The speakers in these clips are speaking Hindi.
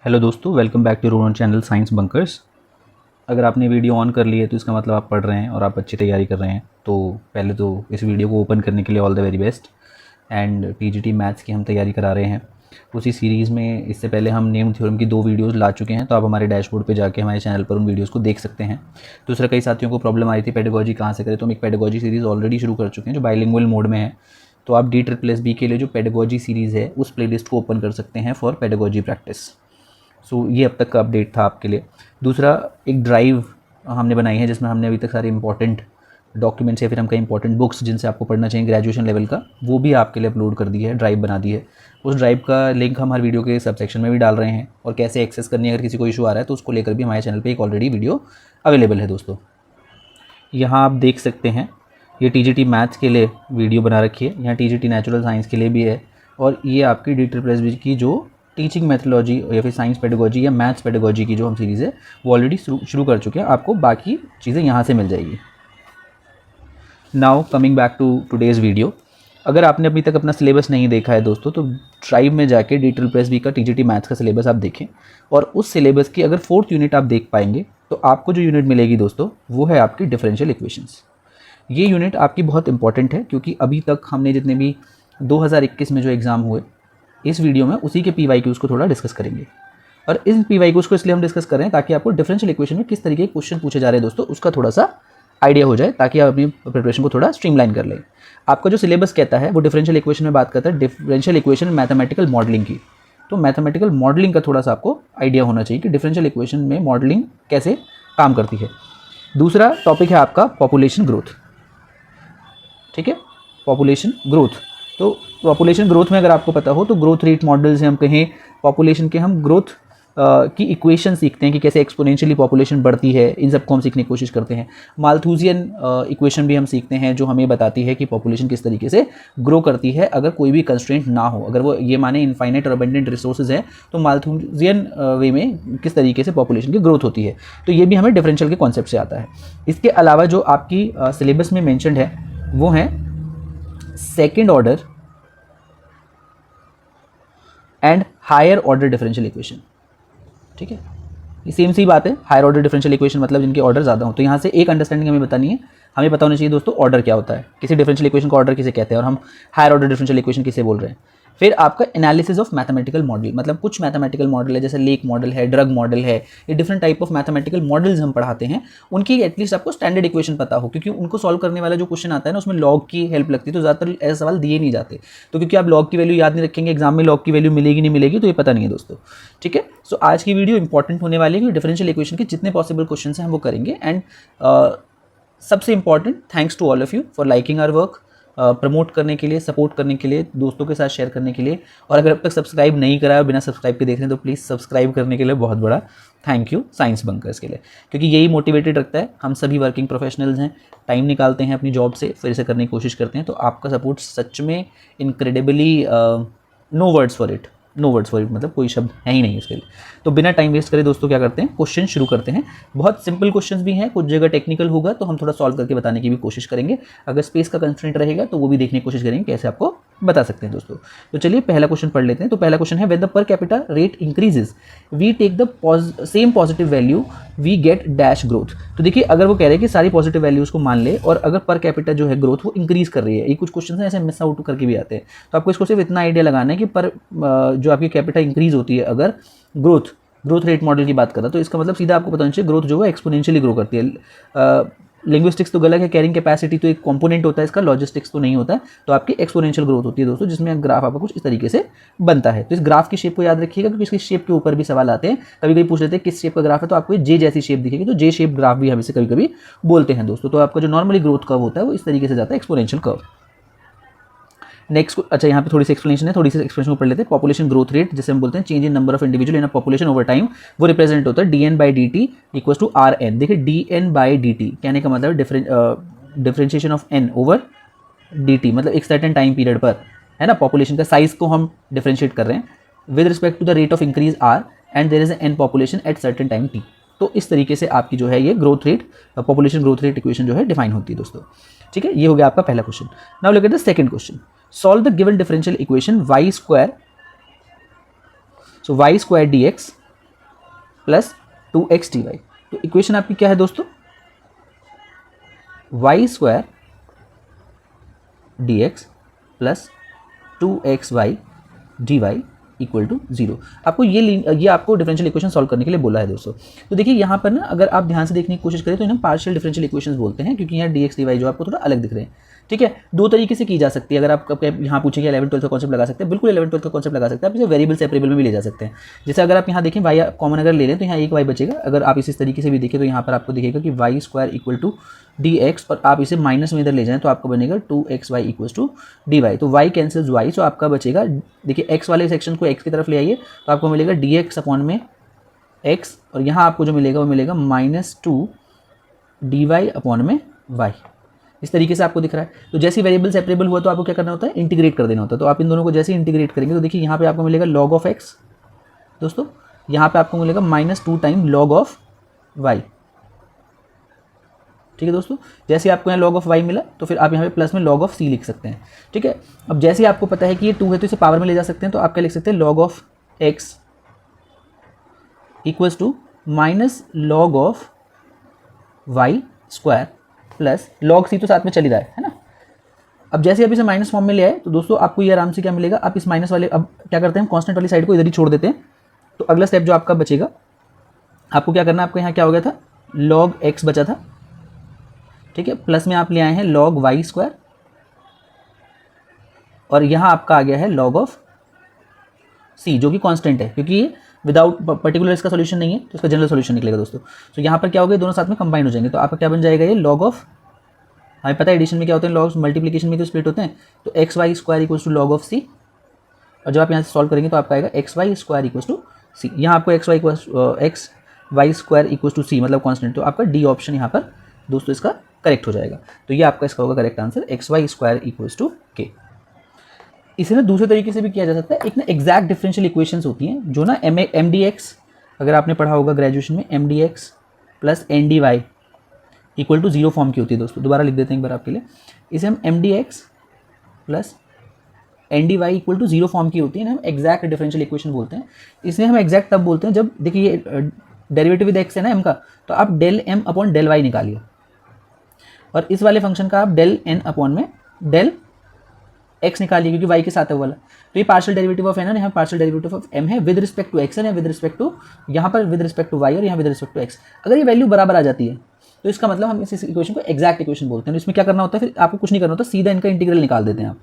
हेलो दोस्तों, welcome back to Rohan channel science bunkers. अगर आपने वीडियो ऑन कर ली है तो इसका मतलब आप पढ़ रहे हैं और आप अच्छी तैयारी कर रहे हैं। तो पहले तो इस वीडियो को ओपन करने के लिए all the very best. And TGT maths की हम तैयारी करा रहे हैं उसी सीरीज़ में। इससे पहले हम नेम थ्योरम की 2 वीडियोज़ ला चुके हैं, तो आप हमारे डैशबोर्ड पे जाके हमारे चैनल पर उन वीडियोज़ को देख सकते हैं। दूसरा, कई साथियों को प्रॉब्लम आई थी पेडागोजी कहाँ से करें, तो हम एक पेडागोजी सीरीज़ ऑलरेडी शुरू कर चुके हैं जो बाइलिंगुअल मोड में है। तो आप DBBB के लिए जो पेडागोजी सीरीज़ है उस प्लेलिस्ट को ओपन कर सकते हैं फॉर पेडागोजी प्रैक्टिस। सो ये अब तक का अपडेट था आपके लिए। दूसरा, एक ड्राइव हमने बनाई है जिसमें हमने अभी तक सारे इंपॉर्टेंट डॉक्यूमेंट्स या फिर हम कई इंपॉर्टेंट बुक्स जिनसे आपको पढ़ना चाहिए ग्रेजुएशन लेवल का, वो भी आपके लिए अपलोड कर दी है, ड्राइव बना दी है। उस ड्राइव का लिंक हम हर वीडियो के सब सेक्शन में भी डाल रहे हैं, और कैसे एक्सेस करनी है अगर किसी को इशू आ रहा है तो उसको लेकर भी हमारे चैनल पर एक ऑलरेडी वीडियो अवेलेबल है दोस्तों। यहाँ आप देख सकते हैं ये TGT मैथ्स के लिए वीडियो बना रखी है, यहाँ TGT नेचुरल साइंस के लिए भी है, और ये आपकी DBBB की जो टीचिंग मेथोलॉजी या फिर साइंस पेडागोजी या मैथ्स पेडागोजी की जो हम सीरीज़ है वो ऑलरेडी शुरू कर चुके हैं। आपको बाकी चीज़ें यहाँ से मिल जाएगी। Now coming back to today's video, अगर आपने अभी तक अपना सिलेबस नहीं देखा है दोस्तों, तो ड्राइव में जाके DBBB का TGT मैथ्स का सिलेबस आप देखें, और उस सिलेबस की अगर 4th यूनिट आप देख पाएंगे तो आपको जो यूनिट मिलेगी दोस्तों वो है आपकी डिफरेंशियल इक्वेशंस। ये यूनिट आपकी बहुत इंपॉर्टेंट है, क्योंकि अभी तक हमने जितने भी 2021 में जो एग्ज़ाम हुए, इस वीडियो में उसी के PYQs को थोड़ा डिस्कस करेंगे। और इन PYQs को इसलिए हम डिस्कस कर रहे हैं ताकि आपको डिफरेंशियल इक्वेशन में किस तरीके के क्वेश्चन पूछे जा रहे हैं दोस्तों उसका थोड़ा सा आइडिया हो जाए, ताकि आप अपनी प्रिपरेशन को थोड़ा स्ट्रीमलाइन कर लें। आपका जो सिलेबस कहता है वो डिफरेंशियल इक्वेशन में बात करता है डिफरेंशियल इक्वेशन मैथमेटिकल मॉडलिंग की। तो मैथमेटिकल मॉडलिंग का थोड़ा सा आपको आइडिया होना चाहिए कि डिफरेंशियल इक्वेशन में मॉडलिंग कैसे काम करती है। दूसरा टॉपिक है आपका पॉपुलेशन ग्रोथ। ठीक है, पॉपुलेशन ग्रोथ। तो पॉपुलेशन ग्रोथ में अगर आपको पता हो तो ग्रोथ रेट मॉडल से हम कहें पॉपुलेशन के, हम ग्रोथ की इक्वेशन सीखते हैं कि कैसे एक्सपोनेंशियली पॉपुलेशन बढ़ती है, इन सबको हम सीखने की कोशिश करते हैं। माल्थूजियन इक्वेशन भी हम सीखते हैं जो हमें बताती है कि पॉपुलेशन किस तरीके से ग्रो करती है अगर कोई भी कंस्ट्रेंट ना हो, अगर वो ये माने इनफाइनाइट और अबंडेंट रिसोर्सेज हैं, तो माल्थूजियन वे में किस तरीके से पॉपुलेशन की ग्रोथ होती है। तो ये भी हमें डिफरेंशियल के कॉन्सेप्ट से आता है। इसके अलावा जो आपकी सिलेबस में मैंशनड है वो है second order and higher order differential equation. ठीक है, ये सेम सी बात है। हायर ऑर्डर डिफरेंशियल इक्वेशन मतलब जिनके ऑर्डर ज़्यादा हो। तो यहाँ से एक अंडरस्टैंडिंग हमें बतानी है, हमें पता होना चाहिए दोस्तों ऑर्डर क्या होता है, किसी डिफरेंशियल इक्वेशन का ऑर्डर किसे कहते हैं, और हम हायर ऑर्डर डिफरेंशियल इक्वेशन किसे बोल रहे हैं। फिर आपका एनालिसिस ऑफ मैथमेटिकल मॉडल, मतलब कुछ मैथमेटिकल मॉडल है जैसे लेक मॉडल है, ड्रग मॉडल है, ये different type of mathematical models हम पढ़ाते हैं। उनकी एटलीस्ट आपको स्टैंडर्ड इक्वेशन पता हो, क्योंकि उनको सॉल्व करने वाला जो क्वेश्चन आता है ना उसमें लॉग की हेल्प लगती है, तो ज़्यादातर ऐसे सवाल दिए नहीं जाते। तो क्योंकि आप लॉग की वैल्यू याद नहीं रखेंगे, एग्जाम में लॉग की वैल्यू मिलेगी नहीं मिलेगी तो ये पता नहीं है दोस्तों। ठीक है, सो आज की वीडियो इंपॉर्टेंट होने वाली है क्योंकि डिफरेंशियल इक्वेशन के जितने पॉसिबल क्वेश्चन हैं हम वो करेंगे। एंड सबसे important, thanks to all of you for liking our work, promote करने के लिए, सपोर्ट करने के लिए, दोस्तों के साथ शेयर करने के लिए। और अगर अब तक सब्सक्राइब नहीं करा है, बिना सब्सक्राइब के देख रहे हैं, तो प्लीज़ सब्सक्राइब करने के लिए बहुत बड़ा थैंक यू साइंस बंकर्स के लिए, क्योंकि यही मोटिवेटेड रखता है। हम सभी वर्किंग प्रोफेशनल्स हैं, टाइम निकालते हैं अपनी जॉब से, फिर से करने की कोशिश करते हैं। तो आपका सपोर्ट सच में incredibly, no words for it, no words for it, मतलब कोई शब्द है ही नहीं इसके लिए। तो बिना टाइम वेस्ट करे दोस्तों क्या करते हैं, क्वेश्चन शुरू करते हैं। बहुत सिंपल क्वेश्चंस भी हैं, कुछ जगह टेक्निकल होगा तो हम थोड़ा सॉल्व करके बताने की भी कोशिश करेंगे। अगर स्पेस का कंस्ट्रेंट रहेगा तो वो भी देखने की कोशिश करेंगे कैसे आपको बता सकते हैं दोस्तों। तो चलिए पहला क्वेश्चन पढ़ लेते हैं। तो पहला क्वेश्चन है, when the per capita rate increases we take the same positive value we get dash growth. तो देखिए, अगर वो कह रहे हैं कि सारी पॉजिटिव वैल्यूज को मान ले और अगर पर कैपिटा जो है ग्रोथ वो इंक्रीज कर रही है, ये कुछ क्वेश्चन ऐसे मिस आउट करके भी आते हैं। तो आपको इसको सिर्फ इतना आइडिया लगाना है कि पर जो आपकी कैपिटा इंक्रीज होती है, अगर ग्रोथ रेट मॉडल की बात कर रहा, तो इसका मतलब सीधा आपको पता होना चाहिए ग्रोथ जो है एक्सपोनेंशियली ग्रो करती है। लिंग्विस्टिक्स तो गलत है, कैरिंग कैपेसिटी तो एक कंपोनेंट होता है इसका, लॉजिस्टिक्स तो नहीं होता है। तो आपकी एक्सपोनेंशियल ग्रोथ होती है दोस्तों, जिसमें ग्राफ आपका कुछ इस तरीके से बनता है। तो इस ग्राफ की शेप को याद रखिएगा, क्योंकि इसकी शेप के ऊपर भी सवाल आते हैं। कभी कभी पूछ लेते हैं किस शेप का ग्राफ है, तो आपको जे जैसी शेप दिखेगी, तो जे शेप ग्राफ भी हम इसे कभी कभी बोलते हैं दोस्तों। तो आपका जो नॉर्मली ग्रोथ कर्व होता है वो इस तरीके से जाता है, एक्सपोनेंशियल कर्व। नेक्स्ट, अच्छा यहाँ पे थोड़ी सी एक्सप्लेनेशन है, थोड़ी सी एक्सप्लेनेशन को पढ़ लेते हैं। पॉपुलेशन ग्रोथ रेट जैसे हम बोलते हैं change in number of individual in a population over time, वो रिप्रेजेंट होता है dn/dt इक्वल्स टू rn। देखिए dn/dt कहने का मतलब differentiation of n over dt, मतलब एक सर्टेन टाइम पीरियड पर, है ना, पॉपुलेशन का साइज को हम डिफरेंशिएट कर रहे हैं with respect to the rate of increase r and there is an population at certain time t। तो इस तरीके से आपकी जो है ये growth rate, population growth rate equation जो है डिफाइन होती है दोस्तों। ठीक है, ये हो गया आपका पहला question. Now look at the second question, solve the given differential equation y square, so y square dx plus 2x dy। तो इक्वेशन आपकी क्या है दोस्तों, y square d x plus 2xy dy equal to 0। आपको ये आपको डिफरेंशियल इक्वेशन सॉल्व करने के लिए बोला है दोस्तों। तो देखिए यहाँ पर ना अगर आप ध्यान से देखने की कोशिश करें तो इन्हें पार्शियल डिफरेंशियल इक्वेशंस बोलते हैं, क्योंकि यहाँ dx dy जो आपको थोड़ा अलग दिख रहे हैं। ठीक है, दो तरीके से की जा सकती है। अगर आप यहाँ पूछेंगे 11th-12th का कॉन्सेप्ट लगा सकते हैं, बिल्कुल 11th-12th का कॉन्सेप्ट लगा सकते हैं। आप इसे वेरिएबल सेपरेबल में भी ले जा सकते हैं। जैसे अगर आप यहाँ देखें वाई कॉमन अगर ले लें तो यहाँ एक वाई बचेगा। अगर आप इस तरीके से भी देखें तो यहाँ पर आपको दिखेगा कि y square equal to d x, और आप इसे माइनस में इधर ले जाएं तो आपका बनेगा 2xy equal to d y. तो वाई कैंसिल्स वाई, तो आपका बचेगा, देखिए एक्स वाले सेक्शन को एक्स की तरफ ले आइए तो आपको मिलेगा डी एक्स अपॉन में एक्स, और यहाँ आपको जो मिलेगा वो मिलेगा -2 डी वाई अपॉन में वाई। इस तरीके से आपको दिख रहा है। तो जैसे वेरिएबल सेपरेबल हुआ तो आपको क्या करना होता है, इंटीग्रेट कर देना होता है। तो आप इन दोनों को जैसे इंटीग्रेट करेंगे तो देखिए यहाँ पे आपको मिलेगा log ऑफ एक्स दोस्तों, यहाँ पे आपको मिलेगा -2 टाइम log ऑफ वाई। ठीक है दोस्तों, जैसे आपको यहाँ log ऑफ वाई मिला तो फिर आप यहाँ पे प्लस में log ऑफ सी लिख सकते हैं। ठीक है, अब जैसे आपको पता है कि ये 2 है तो इसे पावर में ले जा सकते हैं, तो आप क्या लिख सकते हैं, log of x equals to minus log of y square plus log c तो साथ में चल ही रहा है ना। अब जैसे आप इसे माइनस फॉर्म में ले आए तो दोस्तों आपको ये आराम से क्या मिलेगा, आप इस माइनस वाले, अब क्या करते हैं, कांस्टेंट वाली साइड को इधर ही छोड़ देते हैं। तो अगला स्टेप जो आपका बचेगा, आपको क्या करना है, आपको यहाँ क्या हो गया था, log एक्स बचा था। ठीक है, प्लस में आप ले आए हैं log वाई स्क्वायर, और यहाँ आपका आ गया है log ऑफ सी जो कि कांस्टेंट है, क्योंकि ये विदाउट पर्टिकुलर इसका सॉल्यूशन नहीं है तो इसका जनरल सॉल्यूशन निकलेगा दोस्तों। तो यहाँ पर क्या होगा, दोनों साथ में कंबाइन हो जाएंगे तो आपका क्या बन जाएगा, ये log ऑफ, हमें पता है एडिशन में क्या होते हैं, लॉग्स मल्टीप्लिकेशन में तो स्प्लिट होते हैं। तो X Y square equals to log of C, और जब आप यहाँ से सॉल्व करेंगे तो आपका आएगा X Y square equals to C. यहाँ आपको X Y square equals to C मतलब कॉन्स्टेंट, तो आपका डी ऑप्शन यहाँ पर दोस्तों इसका करेक्ट हो जाएगा। तो ये आपका इसका होगा correct answer, x Y square equals to k. इसे ना दूसरे तरीके से भी किया जा सकता है। एक ना एग्जैक्ट डिफरेंशियल इक्वेशंस होती हैं जो ना एम डी एक्स, अगर आपने पढ़ा होगा ग्रेजुएशन में, m d x plus n d y equal to 0 form की होती है दोस्तों। दोबारा लिख देते हैं एक बार आपके लिए, इसे हम m d x plus n d y equal to 0 form की होती है ना, हम एग्जैक्ट डिफरेंशियल इक्वेशन बोलते हैं। इसे हम एग्जैक्ट तब बोलते हैं जब देखिए ये डेरिवेटिव विद एक्स है ना एम का, तो आप del m upon del y निकालिए, और इस वाले फंक्शन का आप डेल एन अपॉन में डेल एक्स निकालिए, क्योंकि वाई के साथ है वो वाला। तो ये पार्शियल डेरिवेटिव ऑफ एन है, यहाँ पार्शियल डेरिवेटिव ऑफ एम है विद रिस्पेक्ट टू एक्स है, विद रिस्पेक्ट टू, यहाँ पर विद रिस्पेक्ट टू वाई और यहाँ विद रिस्पेक्ट टू एक्स। अगर ये वैल्यू बराबर आ जाती है तो इसका मतलब हम इस इक्वेशन को एग्जैक्ट इक्वेशन बोलते हैं। तो इसमें क्या करना होता है, फिर आपको कुछ नहीं करना होता, सीधा इनका इंटीग्रल निकाल देते हैं आप।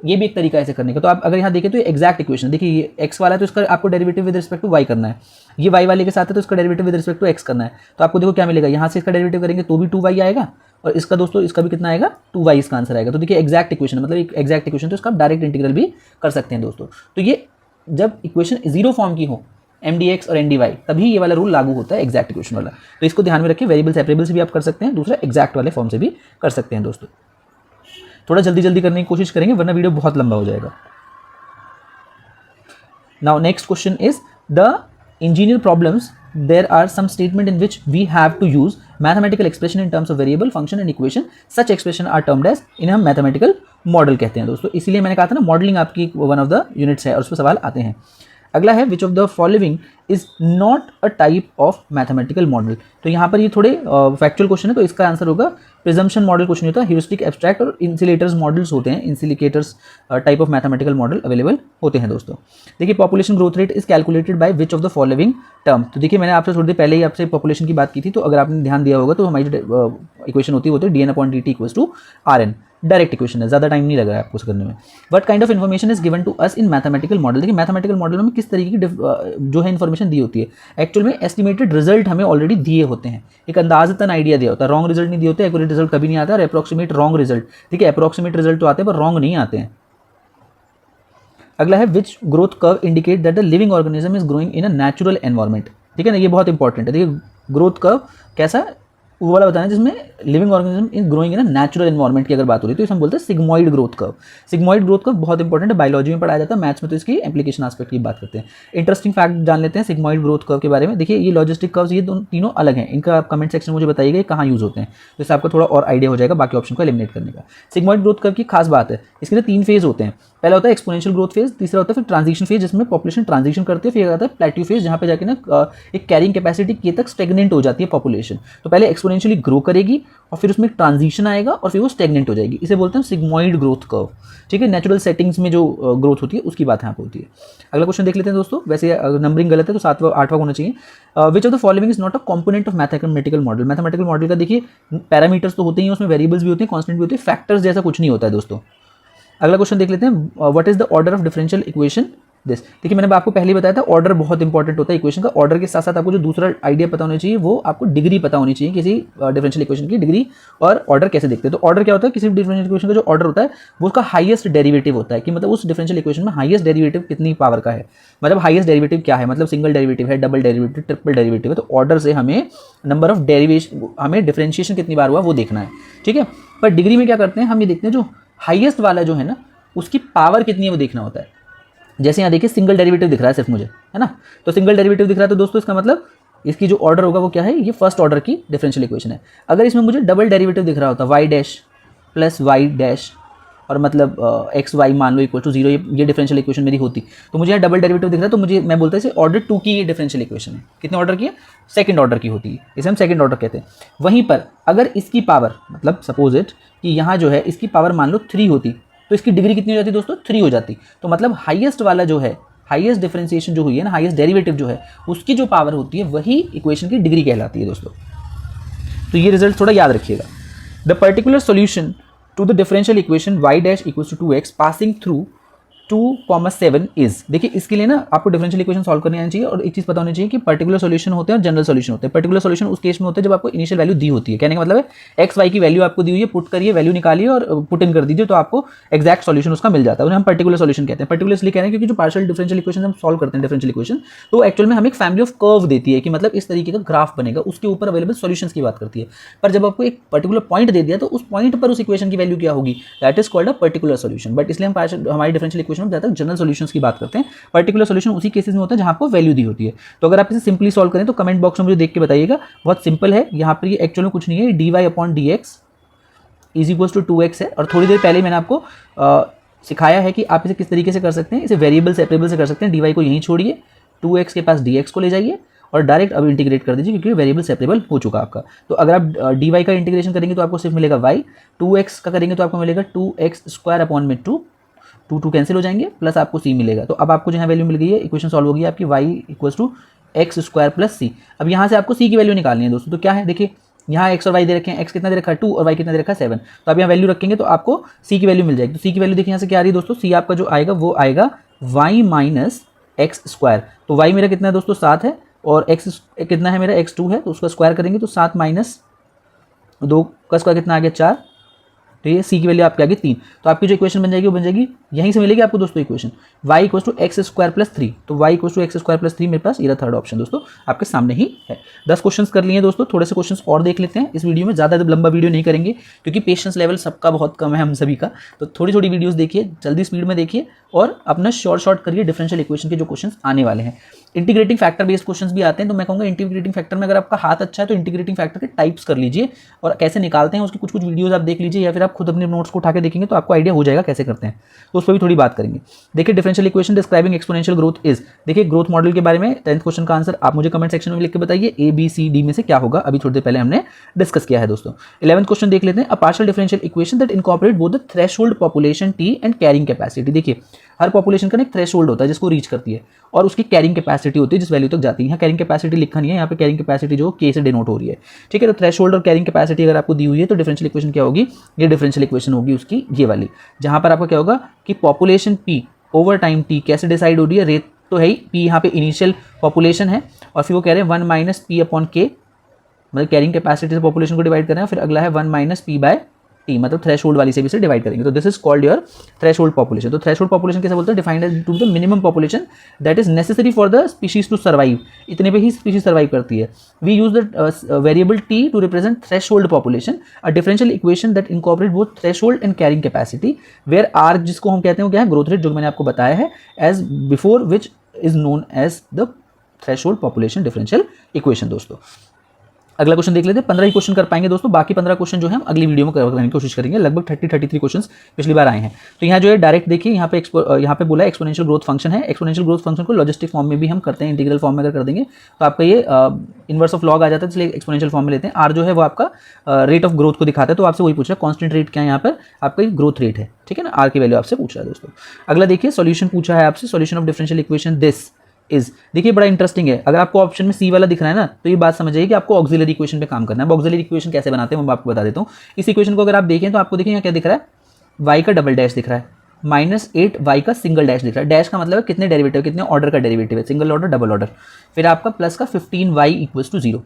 ये भी एक तरीका है ऐसे करने का। तो आप अगर यहाँ देखें तो ये एग्जैक्ट इक्वेशन, देखिए ये एक्स वाला है तो इसका आपको derivative with respect to y करना है, ये वाई वाले के साथ है तो इसका derivative with respect to x करना है। तो आपको देखो क्या मिलेगा, यहाँ से इसका डेरिवेटिव करेंगे तो भी 2y आएगा, और इसका दोस्तों इसका भी कितना आएगा, 2y इसका आंसर आएगा। तो देखिए एग्जैक्ट इक्वेशन मतलब एक एग्जैक्ट इक्वेशन, तो इसका आप डायरेक्ट इंटीग्रल भी कर सकते हैं दोस्तों। तो ये जब इक्वेशन 0 फॉर्म की हो, एम डी एक्स और एन डी वाई, तभी ये वाला रूल लागू होता है एग्जैक्ट इक्वेशन वाला। तो इसको ध्यान में रखिए, वेरिएबल सेपरेबल से भी आप कर सकते हैं, दूसरा एग्जैक्ट वाले फॉर्म से भी कर सकते हैं दोस्तों। थोड़ा जल्दी जल्दी करने की कोशिश करेंगे वरना वीडियो बहुत लंबा हो जाएगा। Now next question is the engineer problems, there are some statement in which we have to use mathematical expression in terms of variable, function and equation. Such expression are termed as, इन्हें हम mathematical model कहते हैं दोस्तों। इसीलिए मैंने कहा था ना मॉडलिंग आपकी one of the units है और उस पर सवाल आते हैं। अगला है विच of the following is not a type of mathematical model. तो यहाँ पर ये थोड़े फैक्चुअल क्वेश्चन है, तो इसका आंसर होगा प्रिजम्पशन मॉडल कुछ नहीं होता, ह्यूरिस्टिक, एब्स्ट्रैक्ट और इंसिलेटर्स मॉडल्स होते हैं। इंसिलिकेटर्स type of mathematical model available होते हैं दोस्तों। देखिए population growth rate is calculated by which of the following term. तो देखिए मैंने आपसे थोड़ी देर पहले ही आपसे पॉपुलेशन की बात की थी, तो अगर आपने ध्यान दिया होगा तो हमारी इक्वेशन होती है d n upon d t equals to r n. Direct equation है, ज़्यादा टाइम नहीं लगा है आपको करने में। What kind of information is given to us in mathematical model. देखिए मैथमेटिकल मॉडल में किस तरीके की जो है इन्फॉर्मेशन दी होती है। एक्चुअल में एस्टिमेटेड रिजल्ट हमें ऑलरेडी दिए होते हैं, एक अंदाजतन आइडिया दिया होता है, रॉन्ग रिजल्ट नहीं दिए होते, एक्यूरेट रिजल्ट कभी नहीं आता, और अप्रॉक्सीमेट रॉन्ग रिजल्ट। ठीक है, अप्रॉक्सीमेट रिजल्ट तो आते हैं पर रॉन्ग नहीं आते हैं। अगला है which growth curve indicate that the living organism is growing in a natural environment. ठीक है ना, ये बहुत इंपॉर्टेंट है। देखिए ग्रोथ कर्व कैसा, वो वाला बताना है जिसमें living organism is growing in a natural environment की अगर बात हो रही है, तो इसे हम बोलते हैं sigmoid growth curve. Sigmoid growth curve बहुत इंपॉर्टेंट है, बायोलॉजी में पढ़ाया जाता है, मैथ्स में तो इसकी एप्लीकेशन एस्पेक्ट की बात करते हैं। इंटरेस्टिंग फैक्ट जान लेते हैं सिग्मॉइड ग्रोथ कर्व के बारे में। देखिए ये लॉजिस्टिक कर्व्स, ये तीनों अलग हैं, इनका आप कमेंट सेक्शन में मुझे बताइएगा कहाँ यूज होते हैं, तो इससे आपको थोड़ा और आइडिया हो जाएगा बाकी ऑप्शन को एलिमिनेट करने का। सिग्मॉइड ग्रोथ कर्व की खास बात है इसके लिए 3 फेज होते हैं। पहला होता है एक्सपोनेंशियल ग्रोथ फेज, तीसरा होता है फिर ट्रांजिशन फेज जिसमें पॉपुलेशन ट्रांजिशन करती है, फिर आता है प्लेट्यू फेज जहाँ पे जाके ना एक कैरिंग कैपेसिटी के तक स्टेगनेंट हो जाती है पॉपुलेशन। तो पहले एक्सपोनेंशियली ग्रो करेगी और फिर उसमें ट्रांजिशन आएगा और फिर वो स्टेगनेंट हो जाएगी। इसे बोलते हैं सिग्मोइड ग्रोथ कर्व, ठीक है। नेचुरल सेटिंग्स में जो ग्रोथ होती है उसकी बात यहाँ पे होती है। अगला क्वेश्चन देख लेते हैं दोस्तों, वैसे नंबरिंग गलत है तो 7वां 8वां होना चाहिए। विच of the following is not a component of mathematical model. Mathematical model का देखिए पैरामीटर्स तो होते ही हैं, उसमें वेरिएबल्स भी होते हैं, कांस्टेंट भी होते हैं, फैक्टर्स जैसा कुछ नहीं होता है दोस्तों। अगला क्वेश्चन देख लेते हैं, what is the order of differential equation this. देखिए मैंने आपको पहले बताया था ऑर्डर बहुत इंपॉर्टेंट होता है इक्वेशन का। ऑर्डर के साथ साथ आपको जो दूसरा आइडिया पता होना चाहिए वो आपको डिग्री पता होनी चाहिए किसी डिफरेंशियल इक्वेशन की, डिग्री और ऑर्डर कैसे देखते हैं। तो ऑर्डर क्या होता है, किसी डिफरेंशियल इक्वेशन का जो ऑर्डर होता है वो उसका हाईएस्ट डेरिवेटिव होता है, कि मतलब उस डिफरेंशियल इक्वेशन में हाईएस्ट डेरिवेटिव कितनी पावर का है, मतलब हाईएस्ट डेरिवेटिव क्या है, मतलब सिंगल डेरिवेटिव है, डबल डेरिवेटिव, ट्रिपल डेरिवेटिव है। तो ऑर्डर से हमें नंबर ऑफ डेरिवेशन, हमें डिफरेंशिएशन कितनी बार हुआ वो देखना है, ठीक है। पर डिग्री में क्या करते हैं हम, ये देखते हैं जो हाईएस्ट वाला जो है ना उसकी पावर कितनी है वो देखना होता है। जैसे यहाँ देखिए सिंगल डेरिवेटिव दिख रहा है सिर्फ मुझे, है ना, तो सिंगल डेरिवेटिव दिख रहा है तो दोस्तों इसका मतलब इसकी जो ऑर्डर होगा वो क्या है, ये फर्स्ट ऑर्डर की डिफरेंशियल इक्वेशन है। अगर इसमें मुझे डबल डेरिवेटिव दिख रहा होता y dash plus y dash और मतलब एक्स वाई मान लो इक्वल टू 0, ये डिफरेंशियल इक्वेशन मेरी होती, तो मुझे यहाँ डबल डेरिवेटिव दिख रहा है तो मुझे, मैं बोलता है इसे ऑर्डर 2 की ये डिफरेंशियल इक्वेशन है। कितने ऑर्डर की है, सेकंड ऑर्डर की होती है, इसे हम सेकंड ऑर्डर कहते हैं। वहीं पर अगर इसकी पावर, मतलब सपोज इट कि यहाँ जो है इसकी पावर मान लो 3 होती तो इसकी डिग्री कितनी हो जाती दोस्तों, 3 हो जाती। तो मतलब हाईएस्ट वाला जो है, हाईएस्ट डिफरेंशिएशन जो हुई है ना, हाईएस्ट डेरिवेटिव जो है उसकी जो पावर होती है वही इक्वेशन की डिग्री कहलाती है दोस्तों। तो ये रिजल्ट थोड़ा याद रखिएगा। The particular solution to the differential equation y dash equals to 2x passing through 2,7 is. देखिए इसके लिए ना आपको डिफरेंशियल इक्वेशन सॉल्व करनी आनी चाहिए और एक चीज पता होनी चाहिए कि पर्टिकुलर सॉल्यूशन होते हैं और जनरल सॉल्यूशन होते हैं। पर्टिकुलर सॉल्यूशन उस केस में होते हैं जब आपको इनिशियल वैल्यू दी होती है, कहने का मतलब है एक्स वाई की वैल्यू आपको दी हुई है, पुट करिए, वैल्यू निकालिए और पुट इन कर दीजिए तो आपको एक्जैक्ट सॉल्यूशन उसका मिल जाता है, उन्हें हम पर्टिकुलर सॉल्यूशन कहते हैं। पर्टिकुलर इसलिए कह रहे हैं क्योंकि जो पार्शियल डिफरेंशियल इक्वेशन हम सॉल्व करते हैं डिफरेंशियल इक्वेशन, तो एक्चुअल में हमें एक फैमिली ऑफ कर्व देती है कि मतलब इस तरीके का ग्राफ बनेगा, उसके ऊपर अवेलेबल सॉल्यूशंस की बात करती है। पर जब आपको एक पर्टिकुलर पॉइंट दे दिया तो उस पॉइंट पर उस इक्वेशन की वैल्यू क्या होगी, that is called a particular solution. But इसलिए हम हमारी डिफरेंशियल इक्वेशन में ज्यादा जनरल सॉल्यूशंस की बात करते हैं। पर्टिकुलर सॉल्यूशन उसी केसेस में होता है जहां आपको वैल्यू दी होती है। तो अगर आप इसे सिंपली सॉल्व करें तो कमेंट बॉक्स में मुझे देख के बताइएगा, बहुत सिंपल है। यहाँ पर ये एक्चुअल में कुछ नहीं है, dy upon dx is equals to 2x है। और थोड़ी देर पहले मैंने आपको सिखाया है कि आप इसे किस तरीके से कर सकते हैं, इसे वेरिएबल सेपरेबल से कर सकते हैं। dy को यहीं छोड़िए, 2x के पास dx को ले जाइए और डायरेक्ट अब इंटीग्रेट कर दीजिए क्योंकि वेरिएबल सेपरेबल हो चुका आपका। तो अगर आप dy का इंटीग्रेशन करेंगे तो आपको सिर्फ मिलेगा y, 2x का करेंगे तो आपको मिलेगा 2x स्क्वायर अपॉन में 2 कैंसिल हो जाएंगे, प्लस आपको c मिलेगा। तो अब आपको जो है वैल्यू मिल गई है, इक्वेशन सॉल्व हो गई है आपकी y equals to x square plus C. अब यहाँ से आपको c की वैल्यू निकालनी है दोस्तों। तो क्या है, देखिए यहाँ x और y दे रखे हैं, x कितना दे रखा है 2 और y कितना दे रखा है 7। तो आप यहाँ वैल्यू रखेंगे तो आपको c की वैल्यू मिल जाएगी। तो c की वैल्यू देखिए यहाँ से क्या आ रही है दोस्तों, c आपका जो आएगा वो आएगा y माइनस एक्स स्क्वायर। तो y मेरा कितना है दोस्तों 7 है और x कितना है मेरा x2 है, तो उसका स्क्वायर करेंगे तो 7 माइनस 2 का स्क्वायर कितना आ गया 4। तो ये c की वैल्यू आपकी आ गई 3। तो आपकी जो इक्वेशन बन जाएगी वो बन जाएगी, यहीं से मिलेगी आपको दोस्तों equation y equals to x square plus 3। तो y equals to x square plus 3 मेरे पास ये थर्ड ऑप्शन दोस्तों आपके सामने ही है। 10 क्वेश्चंस कर लिए दोस्तों, थोड़े से क्वेश्चंस और देख लेते हैं इस वीडियो में। ज़्यादा लंबा वीडियो नहीं करेंगे क्योंकि पेशेंस लेवल सबका बहुत कम है, हम सभी का। तो थोड़ी थोड़ी वीडियोज़ देखिए, जल्दी स्पीड में देखिए और अपना शॉर्ट करिए डिफरेंशियल इक्वेशन के जो क्वेश्चन आने वाले हैं। इंटीग्रेटिंग फैक्टर बेस्ड क्वेश्चंस भी आते हैं, तो मैं कहूँगा इंटीग्रेटिंग फैक्टर में अगर आपका हाथ अच्छा है तो इंटीग्रेटिंग फैक्टर के टाइप्स कर लीजिए और कैसे निकालते हैं उसकी कुछ वीडियोस आप देख लीजिए, या फिर आप खुद अपने नोट्स को उठा के देखेंगे तो आपको आइडिया हो जाएगा कैसे करते हैं, तो उस पर भी थोड़ी बात करेंगे। देखिए differential equation describing exponential growth is, देखिए ग्रोथ मॉडल के बारे में 10th क्वेश्चन का आंसर आप मुझे कमेंट सेक्शन में लिख के बताइए A B C D में से क्या होगा, अभी थोड़ी देर पहले हमने डिस्कस किया है दोस्तों। 11th क्वेश्चन देख लेते हैं, a partial differential equation that incorporate both the threshold population T and carrying capacity. देखिए हर पॉपुलेशन का एक थ्रेशोल्ड होता है जिसको रीच करती है और उसकी कैरिंग कैपेसिटी होती है जिस वैल्यू तक जाती है। यहाँ कैरिंग कैपेसिटी लिखा नहीं है, यहाँ पे कैरिंग कैपेसिटी जो K से डिनोट हो रही है, ठीक है। तो थ्रेशोल्ड और कैरिंग कैपेसिटी अगर आपको दी हुई है तो डिफरेंशियल इक्वेशन क्या होगी, ये डिफरेंशियल इक्वेशन होगी उसकी ये वाली, जहाँ पर आपको क्या होगा कि population P over time T कैसे डिसाइड हो रही है, रेट तो है ही, P यहाँ पे इनिशियल पॉपुलेशन है और फिर वो कह रहे हैं 1 माइनस P अपॉन K, मतलब कैरिंग कैपेसिटी से पॉपुलेशन को डिवाइड कर रहे हैं। फिर अगला है 1 माइनस P बाय T, मतलब थ्रेशोल्ड वाली से भी से डिवाइड करेंगे। तो this is called your threshold population. तो थ्रेशोल्ड पॉपुलेशन कैसे बोलते हैं, defined as to the minimum population that is necessary for the species to survive, इतने पे ही स्पीशीज सर्वाइव करती है। We use the variable T to represent threshold population, a differential equation that incorporate both threshold and carrying capacity, where R जिसको हम कहते हैं वो क्या है, ग्रोथ रेट, जो मैंने आपको बताया है, as before which is known as the threshold population differential equation दोस्तों। अगला क्वेश्चन देख लेते हैं। 15 ही क्वेश्चन कर पाएंगे दोस्तों, बाकी 15 क्वेश्चन जो है हम अगली वीडियो में करने की कोशिश करेंगे। लगभग 33 क्वेश्चन पिछली बार आए हैं। तो यहाँ जो है डायरेक्ट देखिए, यहाँ पे बोला एक्सपोनेंशियल ग्रोथ फंक्शन है। एक्सपोनेंशियल ग्रोथ फंक्शन को लॉजिस्टिक फॉर्म में भी हम करते हैं, इंटीग्रल फॉर्म में अगर कर देंगे तो आपका ये इनवर्स ऑफ लॉग आ जाता है, इसलिए एक्सपोनेंशियल फॉर्म में लेते हैं। आर जो है वो आपका रेट ऑफ ग्रोथ को दिखाता है, तो आपसे वही पूछ रहा है कॉन्स्टेंट रेट क्या है, यहाँ पर आपका ग्रोथ रेट है, ठीक है ना। आर की वैल्यू आपसे पूछ रहा है दोस्तों। अगला देखिए सॉल्यूशन पूछा है आपसे, solution of differential equation this is. देखिए बड़ा इंटरेस्टिंग है, अगर आपको ऑप्शन में सी वाला दिख रहा है ना, तो ये बात समझिए कि आपको ऑक्सिलरी इक्वेशन पे काम करना है। ऑक्सिलरी इक्वेशन कैसे बनाते हैं मैं आपको बता देता हूँ। इस इक्वेशन को अगर आप देखें तो आपको देखिए यहाँ क्या दिख रहा है, y का डबल डैश दिख रहा है, -8y का सिंगल डैश दिख रहा है। डैश का मतलब है कितने डेरिवेटिव, कितने ऑर्डर का डेरिवेटिव है, सिंगल ऑर्डर डबल ऑर्डर। फिर आपका प्लस का 15y = 0,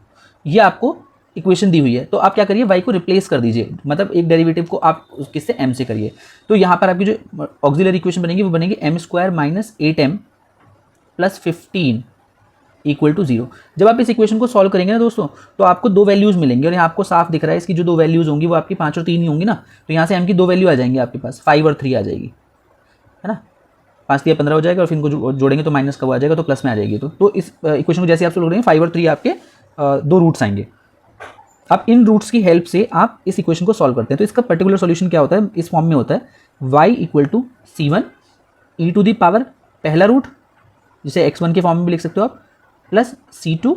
ये आपको इक्वेशन दी हुई है। तो आप क्या करिए, y को रिप्लेस कर दीजिए, मतलब एक डेरिवेटिव को आप किससे m से करिए। तो यहाँ पर आपकी जो ऑक्सिलरी इक्वेशन बनेगी वो बनेगी m² - 8m + 15 = 0। जब आप इस इक्वेशन को सॉल्व करेंगे ना दोस्तों, तो आपको दो वैल्यूज़ मिलेंगी, और यहाँ आपको साफ दिख रहा है इसकी जो दो वैल्यूज़ होंगी वो आपकी 5 और 3 ही होंगी ना। तो यहाँ से m की दो वैल्यू आ जाएंगी आपके पास, 5 और 3 आ जाएगी, है ना। 5 3 15 हो जाएगा, और फिर इनको जोड़ेंगे तो माइनस का वो आ जाएगा, तो प्लस में आ जाएगी। तो इस इक्वेशन को जैसे आप सोल्व करेंगे 5 और 3 आपके दो रूट्स आएंगे। अब इन रूट्स की हेल्प से आप इस इक्वेशन को सॉल्व करते हैं। तो इसका पर्टिकुलर सॉल्यूशन क्या होता है, इस फॉर्म में होता है y = c1 e⁻, पहला रूट जिसे x1 के फॉर्म में भी लिख सकते हो आप, plus c2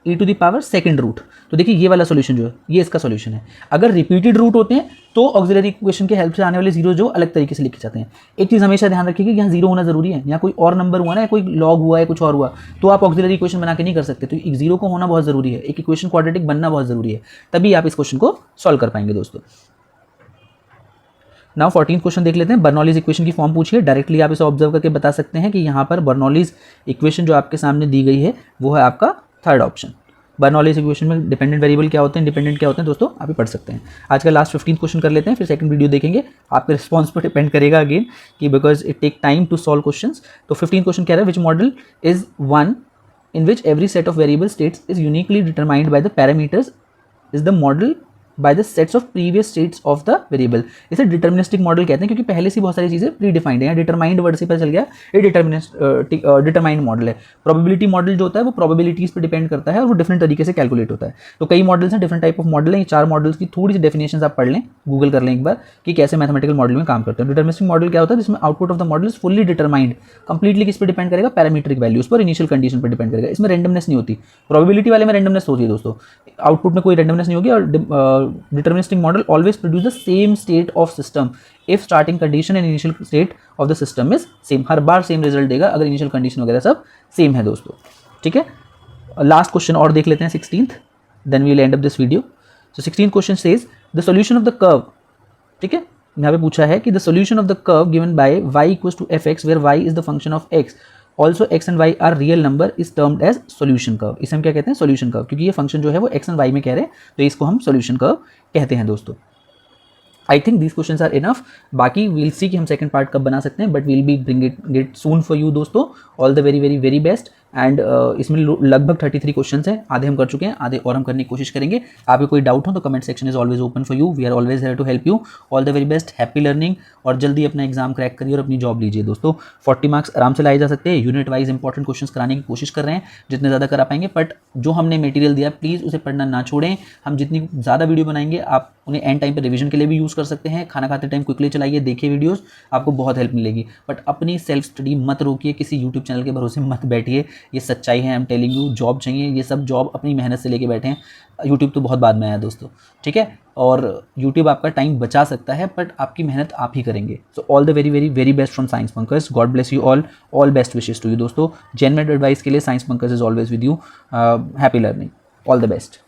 e⁻, second root. तो देखिए ये वाला सॉल्यूशन जो है ये इसका सॉल्यूशन है। अगर रिपीटेड रूट होते हैं तो ऑक्सिलरी इक्वेशन के हेल्प से आने वाले जीरो जो अलग तरीके से लिखे जाते हैं। एक चीज़ हमेशा ध्यान रखिए कि यहाँ जीरो होना जरूरी है, यहाँ कोई और नंबर हुआ ना, या कोई लॉग हुआ है, कुछ और हुआ, तो आप ऑक्सिलरी इक्वेशन बना के नहीं कर सकते। तो एक जीरो को होना बहुत जरूरी है, एक इक्वेशन क्वाड्रेटिक बनना बहुत जरूरी है, तभी आप इस क्वेश्चन को सॉल्व कर पाएंगे दोस्तों। नाउ 14 क्वेश्चन देख लेते हैं। बर्नौलीज इक्वेशन की फॉर्म पूछिए, डायरेक्टली आप इसे ऑब्जर्व करके बता सकते हैं कि यहाँ पर बर्नौलीज इक्वेशन जो आपके सामने दी गई है वो है आपका थर्ड ऑप्शन। बर्नौलीज इक्वेशन में डिपेंडेंट वेरिएबल क्या होते हैं, इंडिपेंडेंट क्या होते हैं दोस्तों, आप ही पढ़ सकते हैं। आज का लास्ट 15 क्वेश्चन कर लेते हैं, फिर सेकंड वीडियो देखेंगे। आपके रिस्पॉन्स पर डिपेंड करेगा अगेन कि because it take time to solve questions. तो 15 क्वेश्चन कह रहा है, which model is one in which every set of variable states is uniquely determined by the parameters is the model by the sets of previous states of the variable. इसे डिटर्मिनिस्टिक मॉडल कहते हैं, क्योंकि पहले से बहुत सारी चीज़ें प्री डिफाइंड है। डिटरमाइंड वर्ड से पता चल गया ये डिटरमाइंड मॉडल है। प्रोबेबिलिटी मॉडल जो होता है वो प्रोबेबिलिटीज पे डिपेंड करता है, और वो डिफरेंट तरीके से कैलकुलेट होता है। तो कई मॉडल्स हैं, डिफरेंट टाइप ऑफ मॉडल हैं। ये 4 मॉडल्स की थोड़ी सी डेफिनेशन आप पढ़ लें, गूगल कर लें एक बार कि कैसे मैथमेटिकल मॉडल में काम करते हैं। डिटर्मिनिस्टिक मॉडल क्या होता है, जिसमें output of the model is fully determined, completely किस पर डिपेंड करेगा, पैरामीट्रिक वैल्यूज पर, इनिशियल कंडीशन पर डिपेंड करेगा। इसमें रैंडमनेस नहीं होती। प्रोबेबिलिटी वाले में रैंडमनेस होती है दोस्तों, आउटपुट में कोई रैंडमनेस नहीं होगी। और deterministic model always produce the same state of system if starting condition and initial state of the system is same। Her bar same result देगा अगर इनिशियल कंडीशन वगैरह सब सेम है दोस्तों, ठीक है। लास्ट क्वेश्चन और देख लेते हैं 16th, then we will end up this video. So 16th question says the solution of the curve, ठीक है। यहाँ पे पूछा है कि the solution of the curve given by y = fx where y is the function of x, also x and y are real number is termed as solution curve. इसे हम क्या कहते हैं, सोल्यूशन कर्व, क्योंकि ये फंक्शन जो है वो x एंड y में कह रहे हैं, तो इसको हम सोल्यूशन कर्व कहते हैं दोस्तों। I think these questions are enough. बाकी वील सी कि हम सेकंड पार्ट कब बना सकते हैं, but we'll be bring it soon for you दोस्तों। All the very very very best. And इसमें लगभग 33 क्वेश्चन हैं, आधे हम कर चुके हैं, आधे और हम करने की कोशिश करेंगे। आपको कोई डाउट हो तो comment section is always open for you, we are always here to help you. All the very best, happy learning, और जल्दी अपना एग्जाम क्रैक करिए और अपनी जॉब लीजिए दोस्तों। 40 मार्क्स आराम से लाए जा सकते हैं। यूनिट वाइज इंपॉर्टेंट क्वेश्चन कराने की कोशिश कर रहे हैं, जितने ज़्यादा करा पाएंगे। बट जो हमने मटेरियल दिया प्लीज़ उसे पढ़ना ना छोड़ें। हम जितनी ज़्यादा वीडियो बनाएंगे आप उन्हें एंड टाइम पर रिवीजन के लिए भी यूज़ कर सकते हैं। खाना खाते टाइम क्विकली चलाइए, देखिए वीडियोस, आपको बहुत हेल्प मिलेगी। बट अपनी सेल्फ स्टडी मत रोकिए, किसी यूट्यूब चैनल के भरोसे मत बैठिए, ये सच्चाई है। I am telling you, job चाहिए, ये सब जॉब अपनी मेहनत से लेके बैठे हैं। यूट्यूब तो बहुत बाद में आया दोस्तों, ठीक है। और यूट्यूब आपका टाइम बचा सकता है, बट आपकी मेहनत आप ही करेंगे। So all the very very very best from science Pankaj. God bless you all best wishes to you दोस्तों। जेन्युइन एडवाइस के लिए science Pankaj is always with you. Happy learning, all the best.